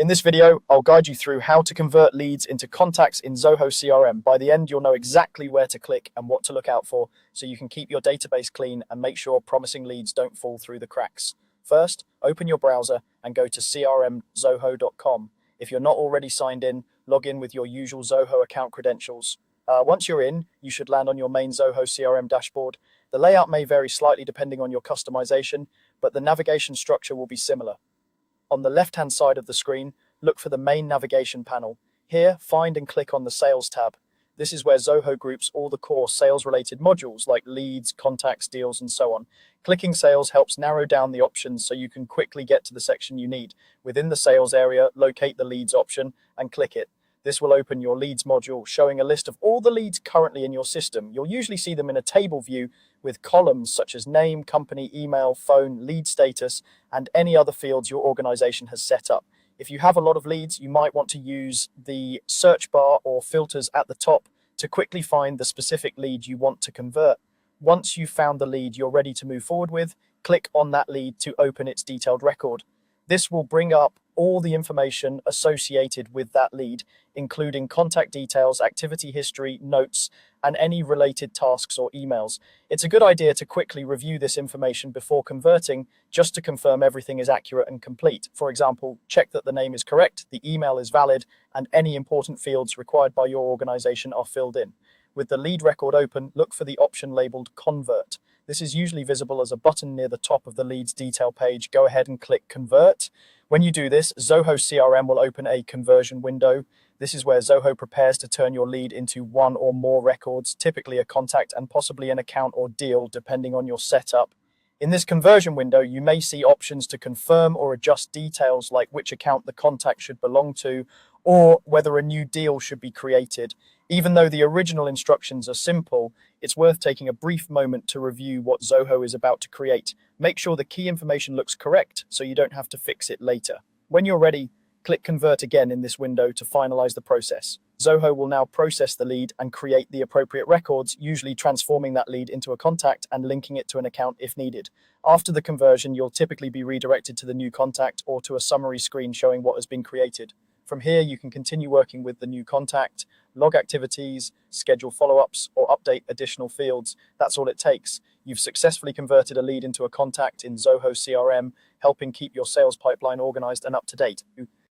In this video, I'll guide you through how to convert leads into contacts in Zoho CRM. By the end, you'll know exactly where to click and what to look out for so you can keep your database clean and make sure promising leads don't fall through the cracks. First, open your browser and go to crmzoho.com. If you're not already signed in, log in with your usual Zoho account credentials. Once you're in, you should land on your main Zoho CRM dashboard. The layout may vary slightly depending on your customization, but the navigation structure will be similar. On the left-hand side of the screen, look for the main navigation panel. Here, find and click on the Sales tab. This is where Zoho groups all the core sales-related modules like leads, contacts, deals, and so on. Clicking Sales helps narrow down the options so you can quickly get to the section you need. Within the Sales area, locate the Leads option and click it. This will open your Leads module, showing a list of all the leads currently in your system. You'll usually see them in a table view with columns such as name, company, email, phone, lead status, and any other fields your organization has set up. If you have a lot of leads, you might want to use the search bar or filters at the top to quickly find the specific lead you want to convert. Once you've found the lead you're ready to move forward with, click on that lead to open its detailed record. This will bring up all the information associated with that lead, including contact details, activity history, notes, and any related tasks or emails. It's a good idea to quickly review this information before converting, just to confirm everything is accurate and complete. For example, check that the name is correct, the email is valid, and any important fields required by your organization are filled in. With the lead record open, look for the option labeled Convert. This is usually visible as a button near the top of the leads detail page. Go ahead and click Convert. When you do this, Zoho CRM will open a conversion window. This is where Zoho prepares to turn your lead into one or more records, typically a contact and possibly an account or deal, depending on your setup. In this conversion window, you may see options to confirm or adjust details like which account the contact should belong to or whether a new deal should be created. Even though the original instructions are simple, it's worth taking a brief moment to review what Zoho is about to create. Make sure the key information looks correct so you don't have to fix it later. When you're ready, click Convert again in this window to finalize the process. Zoho will now process the lead and create the appropriate records, usually transforming that lead into a contact and linking it to an account if needed. After the conversion, you'll typically be redirected to the new contact or to a summary screen showing what has been created. From here, you can continue working with the new contact, log activities, schedule follow-ups, or update additional fields. That's all it takes. You've successfully converted a lead into a contact in Zoho CRM, helping keep your sales pipeline organized and up to date.